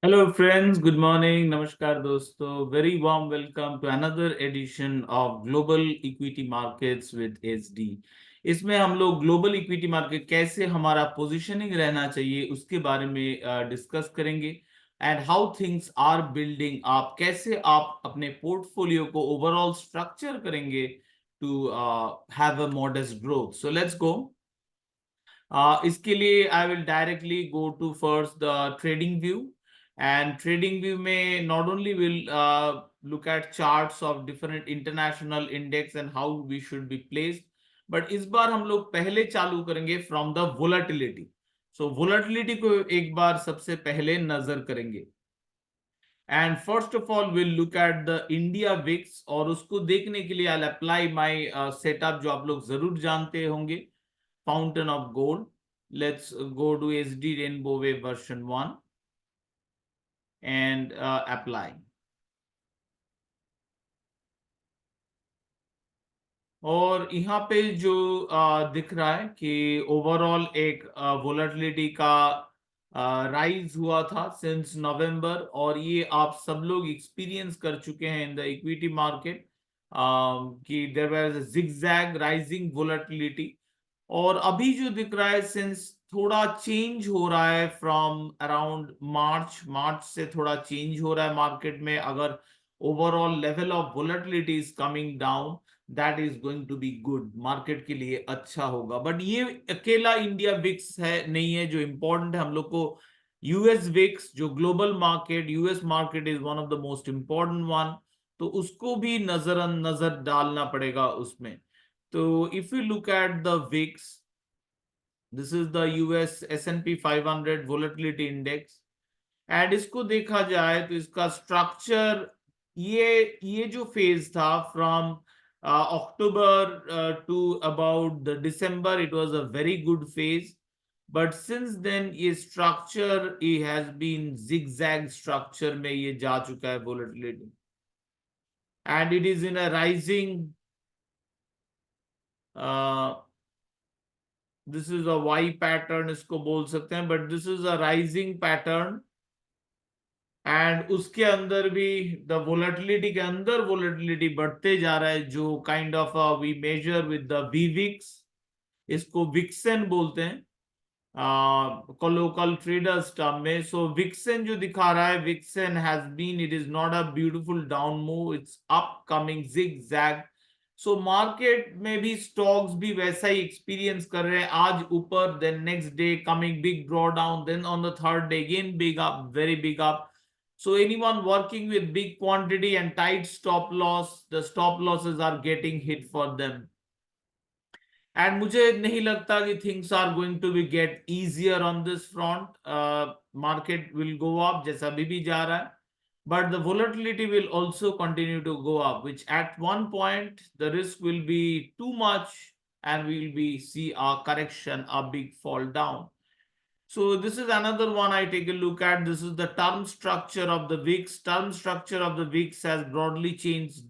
Hello friends, good morning, namaskar दोस्तों, very warm welcome to another edition of Global Equity Markets with SD। इसमें हम लोग global equity market कैसे हमारा positioning रहना चाहिए उसके बारे में डिस्कस करेंगे and how things are building आप कैसे आप अपने पोर्टफोलियो को ओवरऑल स्ट्रक्चर करेंगे to have a modest growth. So let's go. इसके लिए I will directly go to first the TradingView and TradingView में not only will look at charts of different international index and how we should be placed, but इस बार हम लोग पहले चालू करेंगे from the volatility। so volatility को एक बार सबसे पहले नजर करेंगे and first of all will look at the India VIX और उसको देखने के लिए आई अप्लाई माय सेटअप जो आप लोग जरूर जानते होंगे, fountain of gold। Let's go to SD Rainbow Wave version 1 and apply। और यहाँ पे जो दिख रहा है कि ओवरऑल एक वोलेटिलिटी का राइज हुआ था सिंस नवंबर, और ये आप सब लोग एक्सपीरियंस कर चुके हैं इन द इक्विटी मार्केट कि there was a zigzag rising volatility. और अभी जो दिख रहा है सिंस थोड़ा चेंज हो रहा है फ्रॉम अराउंड मार्च से थोड़ा चेंज हो रहा है मार्केट में। अगर overall level of volatility is coming down, that is going to be good, market के लिए अच्छा होगा। बट ये अकेला इंडिया विक्स है नहीं है जो इंपॉर्टेंट है हम लोग को। यूएस विक्स जो global market, US market is one of the most important one, तो उसको भी नजर डालना पड़ेगा उसमें। तो if you look at the VIX, this is the US S&P 500 volatility index, and इसको देखा जाए तो इसका स्ट्रक्चर ये जो फेज था from October to about the December, it was a very good phase, but since then ये structure ये हैज बीन जिगजैग स्ट्रक्चर में ये जा चुका है volatility, and it is in a rising, this is a Y pattern इसको बोल सकते हैं, but this is a rising pattern. And उसके अंदर भी द वोलेटिलिटी के अंदर वोलेटिलिटी बढ़ते जा रहा है, जो kind of we measure with the VVIX, इसको विक्सन बोलते हैं लोकल ट्रेडर्स टर्म में। सो विक्सन जो दिखा रहा है, विक्सन has been, it is not a beautiful down move, it's upcoming zigzag. So market में भी स्टॉक्स भी वैसा ही एक्सपीरियंस कर रहे हैं, आज ऊपर then next day coming big draw down, then on the third day again big up, very big up. So anyone working with big quantity and tight stop loss, the stop losses are getting hit for them। And मुझे नहीं लगता कि things are going to be get easier on this front. Market will go up जैसा अभी भी जा रहा है, but the volatility will also continue to go up, which at one point the risk will be too much and we will be see a correction, a big fall down। So this is another one I take a look at. This is the term structure of the VIX। term structure of the VIX has broadly changed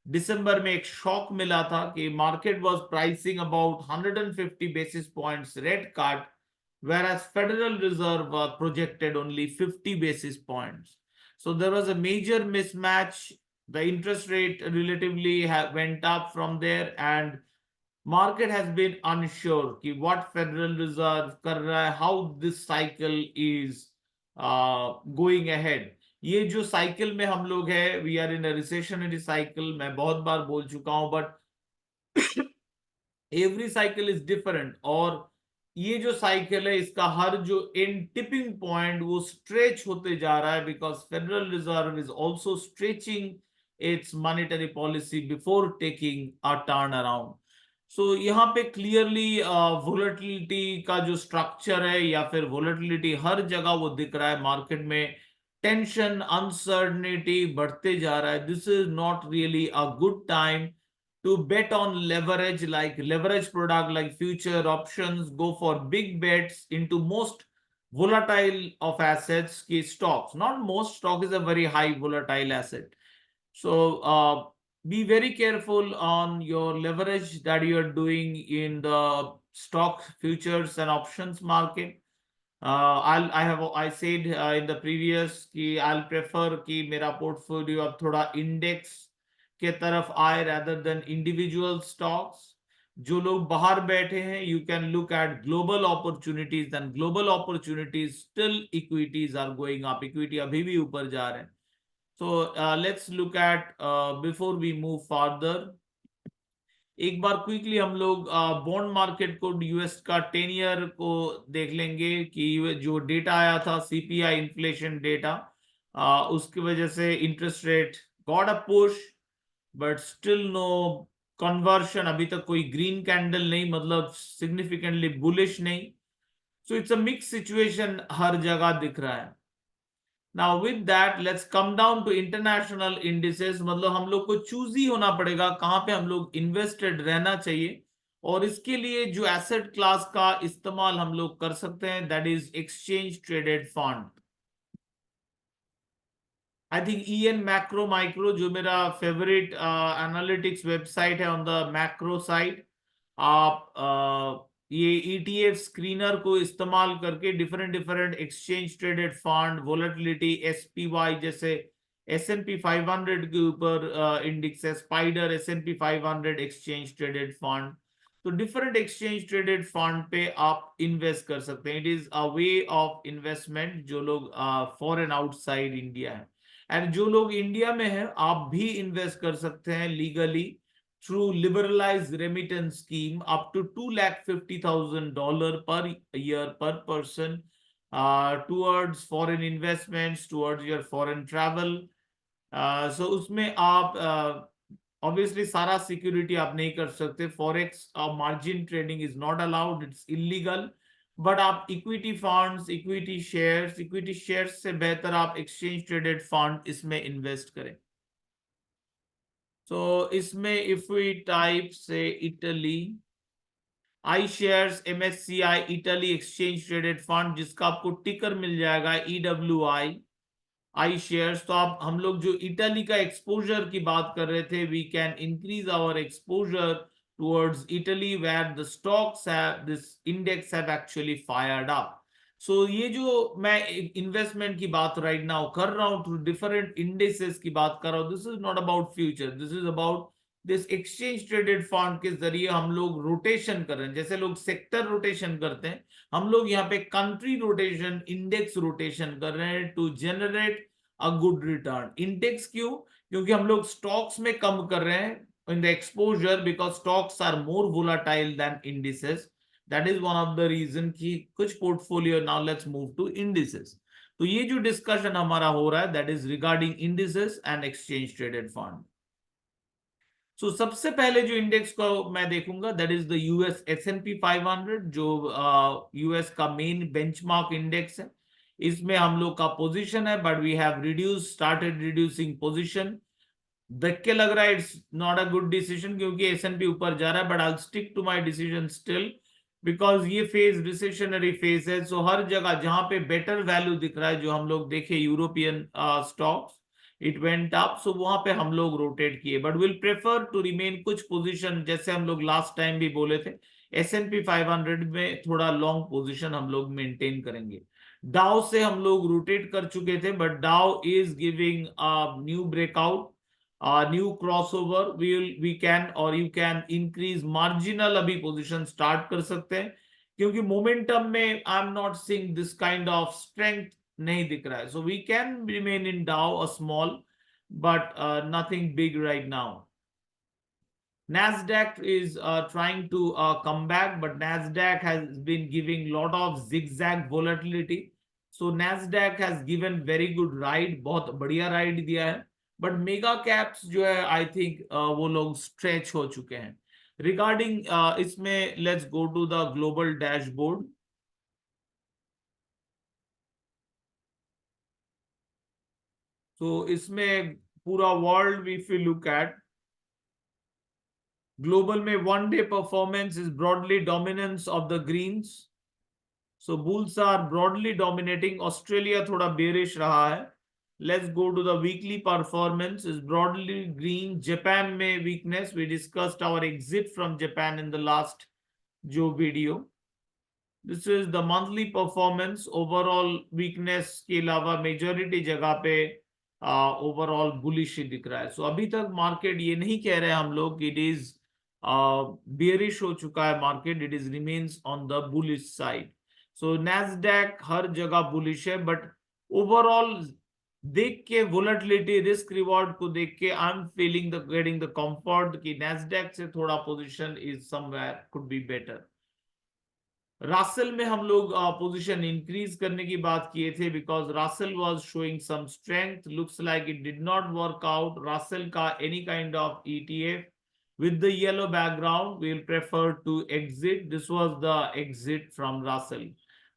दिसंबर में एक shock मिला था कि market was pricing about 150 basis points rate cut, whereas Federal Reserve projected only 50 basis points। So there was a major mismatch, the interest rate relatively went up from there, and market has been unsure कि what Federal Reserve कर रहा है, how this cycle is going ahead। ये जो cycle में हम लोग है, we are in a recessionary cycle, मैं बहुत बार बोल चुका हूं, but every cycle is different. और ये जो साइकिल है इसका हर जो एंड टिपिंग पॉइंट वो स्ट्रेच होते जा रहा है, because federal reserve is also stretching its monetary policy before taking a turn around. So यहाँ पे क्लियरली वोलेटिलिटी का जो स्ट्रक्चर है या फिर वोलेटिलिटी हर जगह वो दिख रहा है मार्केट में। टेंशन अनसर्टनिटी बढ़ते जा रहा है। This is not really a good time to bet on leverage, like leverage product like future options, go for big bets into most volatile of assets ki stocks, not most, stock is a very high volatile asset। so be very careful on your leverage that you are doing in the stock futures and options market। I said in the previous कि I'll prefer कि मेरा portfolio अब थोड़ा index के तरफ आए rather than individual stocks. जो लोग बाहर बैठे हैं, you can look at global opportunities, and global opportunities still equities are going up. Equity अभी भी ऊपर जा रहे हैं. So let's look at before we move further. एक बार क्विकली हम लोग बॉन्ड मार्केट को यूएस का 10 ईयर को देख लेंगे कि जो डेटा आया था सीपीआई इन्फ्लेशन डेटा, उसकी वजह से interest rate got a push, but still no conversion. अभी तक कोई ग्रीन कैंडल नहीं, मतलब सिग्निफिकेंटली बुलिश नहीं. So it's a mix situation, हर जगह दिख रहा है. Now with that, let's come down to international indices. मतलब हम लोग को चूज ही होना पड़ेगा कहां पे हम लोग इन्वेस्टेड रहना चाहिए, और इसके लिए जो एसेट क्लास का इस्तेमाल हम लोग कर सकते हैं, that is exchange traded fund. I think EN macro micro जो मेरा फेवरेट एनालिटिक्स वेबसाइट है ऑन द मैक्रो साइड, आप ये ETF स्क्रीनर को इस्तेमाल करके different different exchange traded fund, volatility, SPY जैसे S&P 500 के ऊपर इंडेक्स है, spider S&P 500 exchange traded fund. तो डिफरेंट एक्सचेंज ट्रेडेड फंड पे आप इन्वेस्ट कर सकते हैं. It is a way of investment जो लोग फॉरेन आउटसाइड इंडिया है. एंड जो लोग इंडिया में हैं, आप भी इन्वेस्ट कर सकते हैं legally through liberalized remittance scheme up to $250,000 per year per person towards foreign investments, towards your foreign travel. So उसमें आप obviously सारा सिक्योरिटी आप नहीं कर सकते. Forex margin trading is not allowed, it's illegal. But आप इक्विटी शेयर्स से बेहतर आप एक्सचेंज ट्रेडेड फंड इसमें इन्वेस्ट करें. तो इसमें इफ वी टाइप से Italy, iShares MSCI Italy exchange traded fund, जिसका आपको टिकर मिल जाएगा EWI आई शेयर्स. तो आप हम लोग जो इटली का एक्सपोजर की बात कर रहे थे, we can increase our exposure towards Italy where the stocks have this index have actually fired up. So ये जो मैं इन्वेस्टमेंट की बात राइट नाउ कर रहा हूं, थ्रू डिफरेंट इंडेसेस की बात कर रहा हूं, this is not about future, this is about this exchange traded fund के जरिए हम लोग रोटेशन कर रहे हैं. जैसे लोग सेक्टर रोटेशन करते हैं, हम लोग यहाँ पे कंट्री रोटेशन, इंडेक्स रोटेशन कर रहे हैं to generate a good return. Index क्यों? क्योंकि हम लोग स्टॉक्स में कम कर रहे हैं in the exposure, because stocks are more volatile than indices. That is one of the reason कि कुछ portfolio. Now let's move to indices. तो ये जो डिस्कशन हमारा हो रहा है, that is regarding indices and exchange traded fund. So सबसे पहले जो इंडेक्स को मैं देखूंगा, that is the US S&P 500, जो यूएस का मेन बेंचमार्क इंडेक्स है. इसमें हम लोग का पोजीशन है, but we have started reducing position. देख के लग रहा है it's not a good decision, क्योंकि S&P ऊपर जा रहा है, but I stick to my decision still, because ये फेज रिसेशनरी फेज है. सो हर जगह जहां पे बेटर वैल्यू दिख रहा है, जो हम लोग देखे European stocks, it went up, so वहां पे हम लोग रोटेट किए. But will prefer to remain कुछ पोजीशन, जैसे हम लोग लास्ट टाइम भी बोले थे, S&P 500 में थोड़ा लॉन्ग पोजीशन हम लोग मेंटेन करेंगे. डाउ से हम लोग रोटेट कर चुके थे, but Dow is giving a new breakout, new crossover. We can और यू कैन इंक्रीज मार्जिनल अभी पोजीशन स्टार्ट कर सकते हैं, क्योंकि मोमेंटम में I am not seeing this kind of strength नहीं दिख रहा है. So we can remain in Dow a small, but nothing big right now. Nasdaq is trying to come back, but Nasdaq has been giving lot of zigzag volatility. So Nasdaq has given very good ride, बहुत बढ़िया ride दिया है. But mega caps जो है, I think वो लोग stretch हो चुके हैं. रिगार्डिंग इसमें let's go to the global dashboard. तो इसमें पूरा world if you look at, global में one day performance is broadly dominance of the greens. So bulls are broadly dominating. Australia थोड़ा बेरिश रहा है. Let's go to the weekly performance is broadly green. Japan में weakness, we discussed our exit from Japan in the last जो video. This is the monthly performance. Overall weakness के अलावा majority जगह पे overall bullish ही दिख रहा है। सो अभी तक मार्केट ये नहीं कह रहे हम लोग इट इज बियरिश हो चुका है market, it is remains on the bullish side. So Nasdaq हर जगह बुलिश है, बट ओवरऑल देख के वोलेटिलिटी रिस्क रिवॉर्ड को देख के I am feeling the getting the comfort कि नैस्डैक से थोड़ा position is somewhere could be better. Russell में हम लोग पोजीशन इंक्रीज करने की बात किए थे because Russell was showing some strength, looks like it did not work out. Russell का any kind of ETF with the yellow background we will prefer to exit. This was the exit from Russell.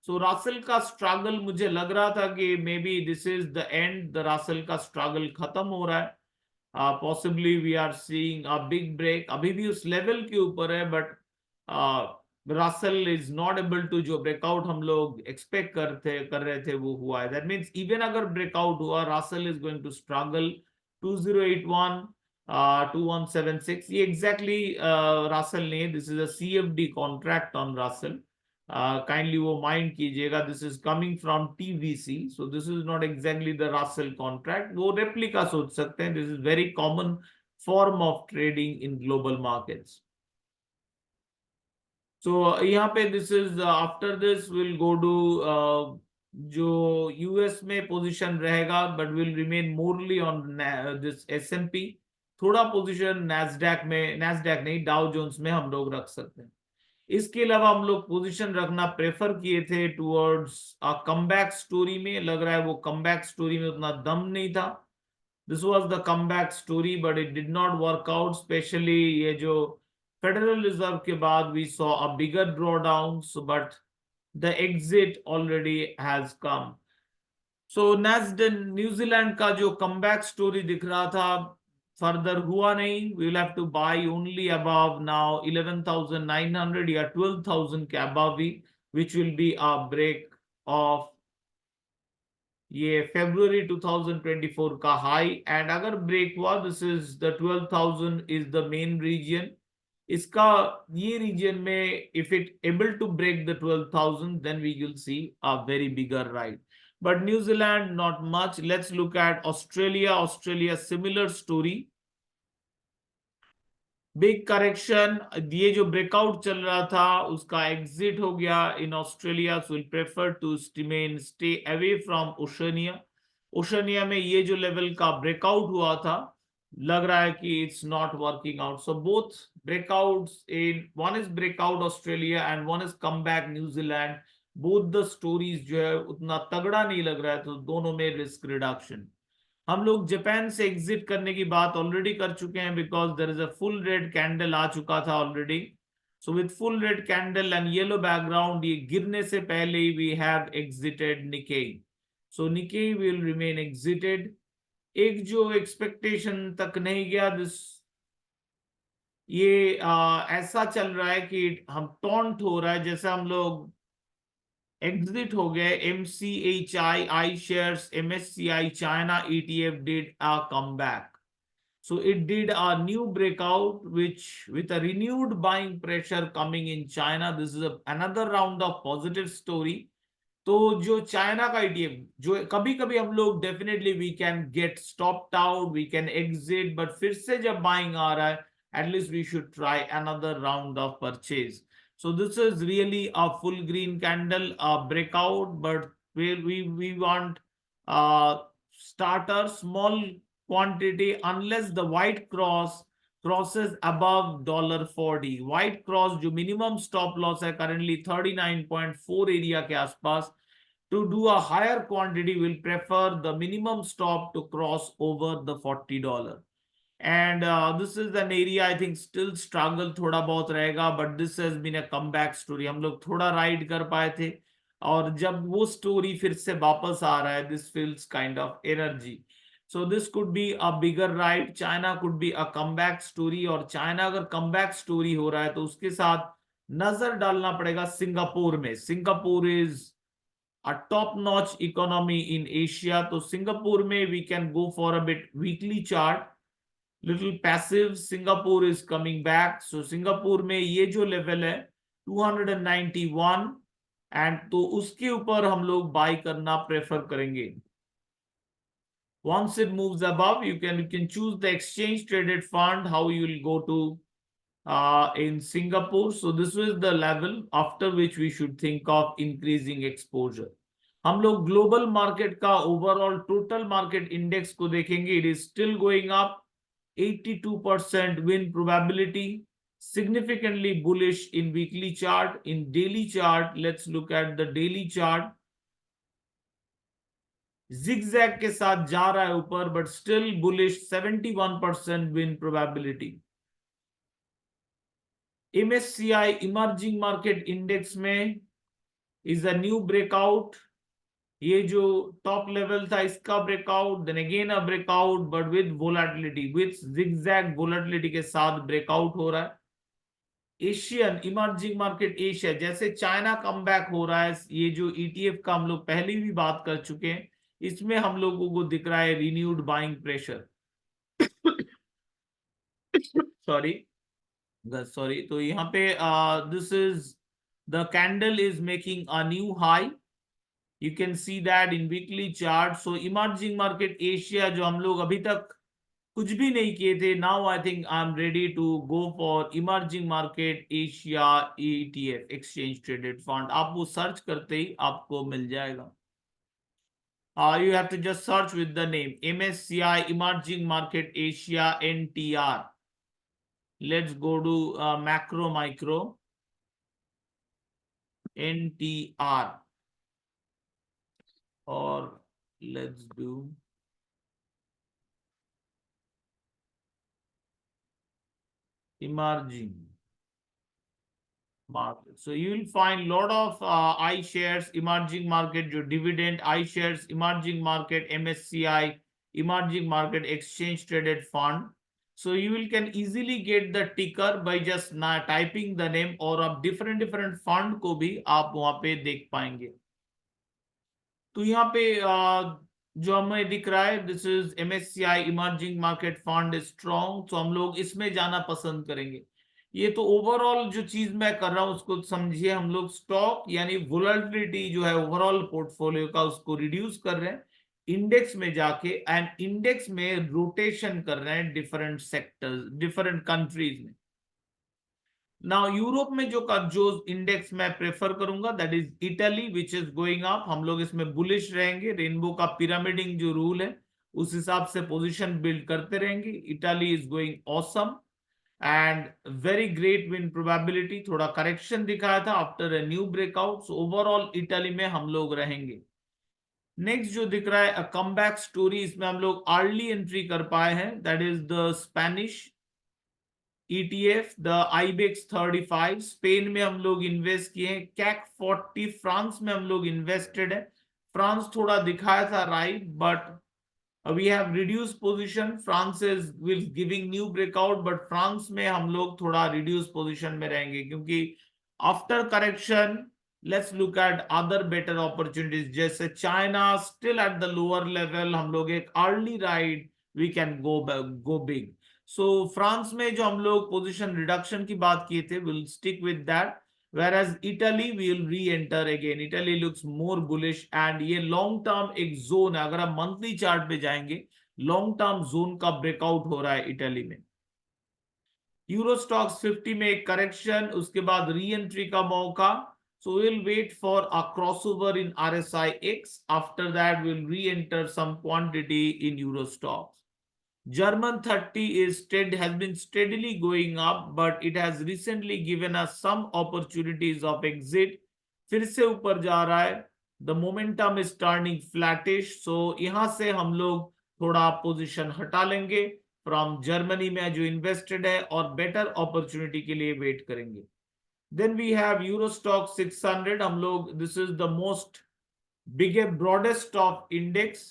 So Russell का struggle मुझे लग रहा था कि maybe this is the end, the Russell का struggle खत्म हो रहा है। Possibly we are seeing a big break, अभी भी उस level के ऊपर है, but Russell is not able to जो ब्रेकआउट हम लोग एक्सपेक्ट कर रहे थे वो हुआ है। दैट मींस इवन अगर ब्रेकआउट हुआ Russell is going to struggle 2081 2176 ये एग्जैक्टली Russell नहीं, this is a CFD contract on Russell। Kindly वो माइंड कीजिएगा, this is coming from TVC, so this is not exactly the Russell contract. वो replica सोच सकते हैं, this is very common form of trading in global markets. सो यहाँ पे this is after this will go to जो US में position रहेगा, but will remain morally on this S&P। थोड़ा पोजीशन नैस्डैक में, नैस्डैक नहीं डाउ जोन्स में हम लोग रख सकते हैं। इसके अलावा हम लोग पोजीशन रखना प्रेफर किए थे टुवर्ड्स अ कमबैक स्टोरी में। लग रहा है वो कमबैक स्टोरी में उतना दम नहीं था। This was the comeback story, but it did not work out, especially ये जो Federal Reserve के बाद we saw a bigger drawdown, so but the exit already has come. So Nasdaq New Zealand का जो comeback story दिख रहा था further हुआ नहीं। we will have to buy only above now 11,900 या 12,000 के above he, which will be a break of ये February 2024 का हाई। एंड अगर ब्रेक हुआ this is the 12,000 is the main reason. इसका ये रीजन में if it able to break the 12,000 then we will see a very bigger ride, but New Zealand not much. Let's look at Australia. Australia similar story, big correction. ये जो breakout चल रहा था उसका exit हो गया in Australia, so will prefer to stay away from Oceania. Oceania में ये जो लेवल का ब्रेकआउट हुआ था लग रहा है कि it's not working out. So both breakouts in one is breakout Australia and one is come back New Zealand, both the stories जो है उतना तगड़ा नहीं लग रहा है, तो दोनों में रिस्क रिडक्शन। हम लोग जापान से एग्जिट करने की बात ऑलरेडी कर चुके हैं because there is a full red candle आ चुका था already. So with full red candle and yellow background ये गिरने से पहले ही we have exited Nikkei. So Nikkei will remain exited. एक जो एक्सपेक्टेशन तक नहीं गया दिस, ये ऐसा चल रहा है कि हम टॉन्ट हो रहा है जैसे हम लोग एग्जिट हो गए। MCHI I shares MSCI China ETF did a comeback. So it did a new breakout, which with a renewed buying pressure coming in China, this is another round of positive story. तो जो China का ETF जो कभी कभी हम लोग definitely we can get stopped out, we can exit, but फिर से जब बाइंग आ रहा है at least we should try another round of purchase. So this is really a full green candle, a breakout, but we want starter small quantity unless the white cross crosses above $40। white cross जो minimum stop loss है currently 39.4 area के आसपास। To do a higher quantity will prefer the minimum stop to cross over the $40। and this is an area I think still struggle थोड़ा बहुत रहेगा, but this has been a comeback story। हम लोग थोड़ा ride कर पाए थे और जब वो स्टोरी फिर से वापस आ रहा है this feels kind of energy। so this could be a bigger ride। China could be a comeback story, और चाइना अगर comeback story हो रहा है तो उसके साथ नजर डालना पड़ेगा सिंगापुर में। Singapore is a top notch economy in Asia, तो सिंगापुर में we can go for a bit weekly chart, little passive। Singapore is coming back, so Singapore में ये जो लेवल है 291 एंड तो उसके ऊपर हम लोग बाय करना प्रेफर करेंगे. Once it moves above, you can choose the exchange traded fund, how you will go to in Singapore. So this is the level after which we should think of increasing exposure. हम लोग global market का overall total market index को देखेंगे. It is still going up. 82% win probability, significantly bullish in weekly chart. In daily chart, let's look at the daily chart. zigzag के साथ जा रहा है ऊपर, but still bullish. 71% win probability. MSCI emerging market index में is a new breakout. ये जो top level था इसका breakout, then again a breakout but with volatility, with zigzag volatility के साथ ब्रेकआउट हो रहा है. एशियन इमर्जिंग मार्केट एशिया, जैसे चाइना कम बैक हो रहा है, ये जो ईटीएफ का हम लोग पहले भी बात कर चुके हैं, इसमें हम लोगों को दिख रहा है renewed buying pressure. Sorry sorry. तो यहाँ पे this is the candle is making a new high. You can see that in weekly chart. So emerging market Asia जो हम लोग अभी तक कुछ भी नहीं किए थे, now I think I'm ready to go for emerging market Asia ETF exchange traded fund. आप वो सर्च करते ही आपको मिल जाएगा. You have to just search with the name MSCI Emerging Market Asia NTR. Let's go to macro micro NTR, or let's do emerging market. So you will find lot of iShares emerging market जो dividend iShares emerging market MSCI emerging market exchange traded fund. So you will can easily get the ticker by just typing the name, और आप different fund को भी आप वहां पे देख पाएंगे. तो यहाँ पे जो हमें दिख रहा है, this is MSCI emerging market fund strong. तो हम लोग इसमें जाना पसंद करेंगे. ये तो ओवरऑल जो चीज मैं कर रहा हूं उसको समझिए. हम लोग स्टॉक यानी वोलेटिलिटी जो है ओवरऑल पोर्टफोलियो का, उसको रिड्यूस कर रहे हैं इंडेक्स में जाके, एंड इंडेक्स में रोटेशन कर रहे हैं डिफरेंट सेक्टर्स डिफरेंट कंट्रीज में. नाउ यूरोप में जो इंडेक्स मैं प्रेफर करूंगा that is Italy, which is going up. हम लोग इसमें बुलिश रहेंगे. रेनबो का पिरामिडिंग जो रूल है उस हिसाब से पोजीशन बिल्ड करते रहेंगे. Italy is going awesome and very great win probability. थोड़ा करेक्शन दिखाया था after a new breakout. So overall Italy में हम लोग रहेंगे. नेक्स्ट जो दिख रहा है अ कमबैक स्टोरी, इसमें हम लोग अर्ली एंट्री कर पाए हैं. That is the Spanish ETF, the Ibex 35. Spain में हम लोग इन्वेस्ट किए हैं. कैक 40 फ्रांस में हम लोग इन्वेस्टेड है. फ्रांस थोड़ा दिखाया था right, but we have reduced position. France is will giving new breakout, but France में हम लोग थोड़ा reduced position में रहेंगे, क्योंकि after correction let's look at other better opportunities. जैसे China still at the lower level, हम लोग एक early ride we can go big. So France में जो हम लोग पोजीशन रिडक्शन की बात किए थे, we'll stick with that. Whereas Italy will re-enter again. Italy looks more bullish and ये लॉन्ग टर्म एक जोन है. अगर आप मंथली चार्ट पे जाएंगे, लॉन्ग टर्म जोन का ब्रेकआउट हो रहा है इटली में. यूरो स्टॉक्स 50 में एक करेक्शन, उसके बाद री एंट्री का मौका. So we'll wait for a crossover in RSI X. After that, we'll re-enter some quantity in Euro stocks. German 30 has been steadily going up, but it has recently given us some opportunities of exit. फिर से ऊपर जा रहा है. The momentum is turning flattish. So यहाँ से हम लोग थोड़ा पोजीशन हटा लेंगे फ्रॉम जर्मनी में जो इन्वेस्टेड है, और बेटर अपॉर्चुनिटी के लिए वेट करेंगे. Then we have Euro Stock 600. हम लोग this is the most biggest broadest of index.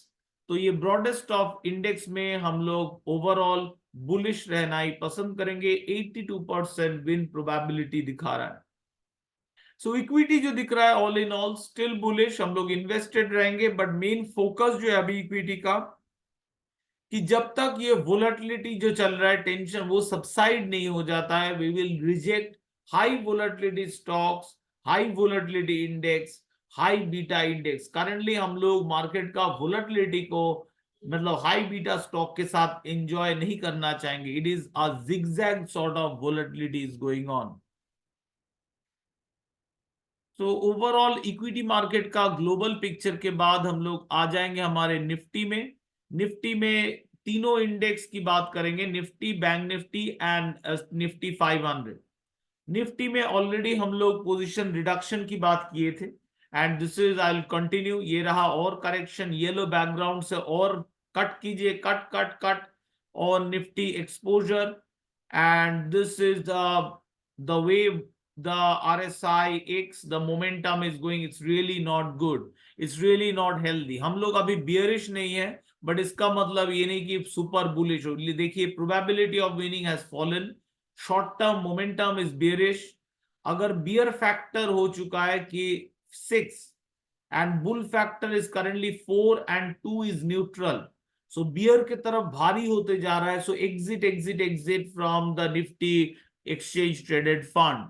तो ये ब्रॉडेस्ट ऑफ इंडेक्स में हम लोग ओवरऑल बुलिश रहना ही पसंद करेंगे. 82% विन प्रोबेबिलिटी दिखा रहा है. सो इक्विटी जो दिख रहा है all in all still bullish. हम लोग इन्वेस्टेड रहेंगे, बट मेन फोकस जो है अभी इक्विटी का, कि जब तक ये वोलेटिलिटी जो चल रहा है टेंशन वो सबसाइड नहीं हो जाता है, we will reject high volatility stocks high volatility index, high beta index. Currently हम लोग मार्केट का वोलेटिलिटी को मतलब हाई बीटा स्टॉक के साथ एंजॉय नहीं करना चाहेंगे। It is a zigzag sort of volatility is going on. तो ओवरऑल इक्विटी मार्केट का ग्लोबल पिक्चर के बाद हम लोग आ जाएंगे हमारे निफ्टी में। निफ्टी में तीनों इंडेक्स की बात करेंगे, Nifty, bank Nifty and Nifty 500। Nifty में ऑलरेडी हम लोग पोजीशन रिडक्शन की बात किए थे and this is I will continue. ये रहा और करेक्शन, येलो बैकग्राउंड से और कट कीजिए, कट कट कट और Nifty exposure. and this is the way the RSI X, the momentum is going, it's really not good, it's really not healthy। हम लोग अभी बियरिश नहीं है, बट इसका मतलब ये नहीं कि सुपर बुलिश हो। देखिए probability of winning has fallen, short term momentum is bearish. अगर बियर फैक्टर हो चुका है कि 6 and bull factor is currently 4 and 2 is neutral, so bear की तरफ भारी होते जा रहा है। So exit exit exit from the Nifty exchange traded fund.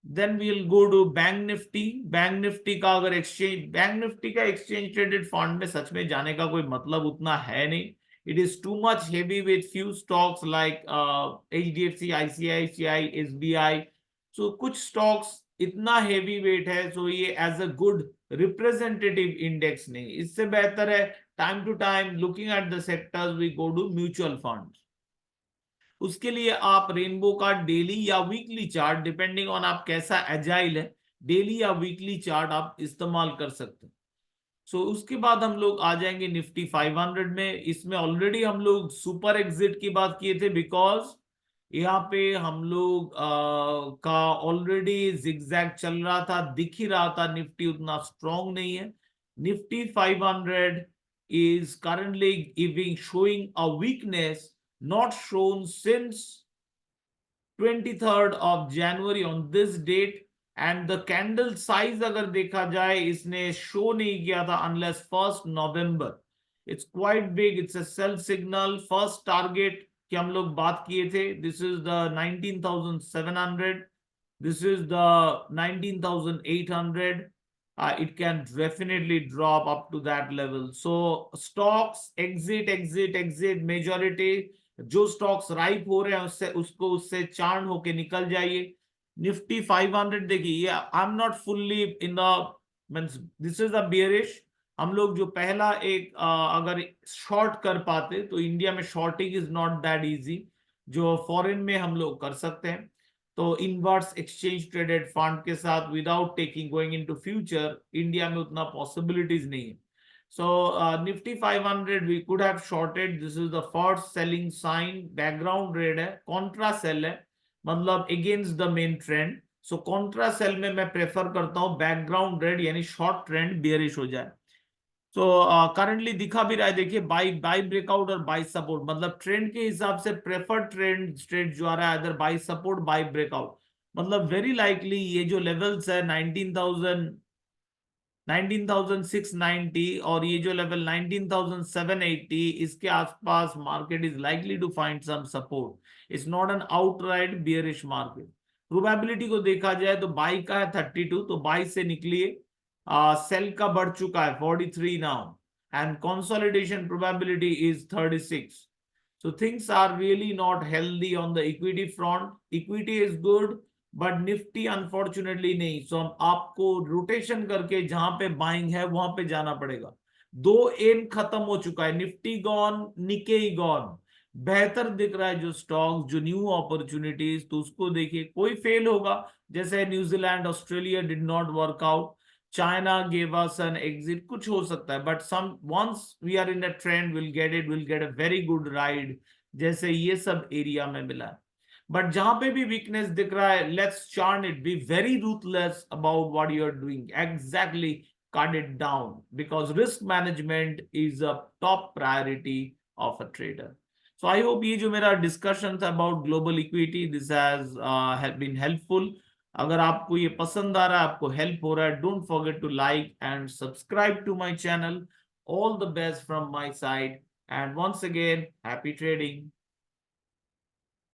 Then we will go to bank Nifty. Bank Nifty का अगर एक्सचेंज, बैंक निफ्टी का एक्सचेंज ट्रेडेड फंड में सच में जाने का कोई मतलब उतना है नहीं। It is too much heavy with few stocks like HDFC, ICICI, SBI। So कुछ स्टॉक्स इतना हेवी वेट है, सो ये as a good representative index नहीं। इससे बेहतर है time to time looking at the sectors we go to mutual funds. उसके लिए आप रेनबो का डेली या वीकली चार्ट, डिपेंडिंग ऑन आप कैसा एजाइल है, डेली या वीकली चार्ट आप इस्तेमाल कर सकते हैं। सो उसके बाद हम लोग आ जाएंगे निफ्टी 500 में। इसमें ऑलरेडी हम लोग सुपर एग्जिट की बात किए थे, बिकॉज यहाँ पे हम लोग का ऑलरेडी जिगजैग चल रहा था, दिख ही रहा था निफ्टी उतना स्ट्रॉन्ग नहीं है। Nifty 500 is currently giving showing a weakness not shown since 23rd of January on this date। And the candle size अगर देखा जाए इसने शो नहीं किया था unless 1 November. It's quite big, it's a sell signal. First target की हम लोग बात किए थे, this is the 19,700, this is the 19,800। It can definitely drop up to that level। So stocks exit exit exit, majority जो stocks ripe हो रहे हैं उससे उसको उससे चार्न होके निकल जाइए। निफ्टी 500 देखिए, आई am not fully in the means this is a bearish. हम लोग जो पहला एक अगर शॉर्ट कर पाते तो इंडिया में shorting is not that easy, जो फॉरेन में हम लोग कर सकते हैं। तो इनवर्स एक्सचेंज ट्रेडेड फंड के साथ without taking going into future India में उतना पॉसिबिलिटीज नहीं है। So Nifty 500 we could have shorted, this is the first selling sign, background red है, contra sell है, मतलब against the main trend। so contra sell में मैं प्रेफर करता हूँ background red यानी short trend bearish हो जाए। so currently दिखा भी रहा है, देखिए बाई ब्रेकआउट और बाई सपोर्ट, मतलब ट्रेंड के हिसाब से प्रेफर्ड ट्रेंड स्ट्रेट जो आ रहा है, other by support by breakout, मतलब वेरी लाइकली ये जो लेवल्स है 19,690 और ये जो लेवल 19,780, इसके आसपास market is likely to find some support. It's not an outright bearish market. Probability को देखा जाए तो बाई का है 32, तो बाई से निकलिए। सेल का बढ़ चुका है 43 now and consolidation probability is 36। So things are really not healthy on the equity front। Equity is good, but Nifty unfortunately नहीं। सो हम आपको रोटेशन करके जहां पे बाइंग है वहां पे जाना पड़ेगा। दो एम खत्म हो चुका है, निफ्टी गॉन, निकेई गॉन। बेहतर दिख रहा है जो स्टॉक, जो न्यू अपॉर्चुनिटीज, तो उसको देखिए। कोई फेल होगा, जैसे New Zealand Australia did not work out, China gave us an exit, कुछ हो सकता है। But some once we are in a trend will get it, will get a very good ride, जैसे ये सब एरिया में मिला है। बट जहां पे भी वीकनेस दिख रहा है, let's churn it, be very ruthless about what you are doing, exactly cut it down, because risk management is a top priority of a trader. So I hope ये जो मेरा डिस्कशन था about global equity, this has been helpful. अगर आपको ये पसंद आ रहा है, आपको हेल्प हो रहा है, don't forget to like and subscribe to my channel. All the best from my side and once again happy trading.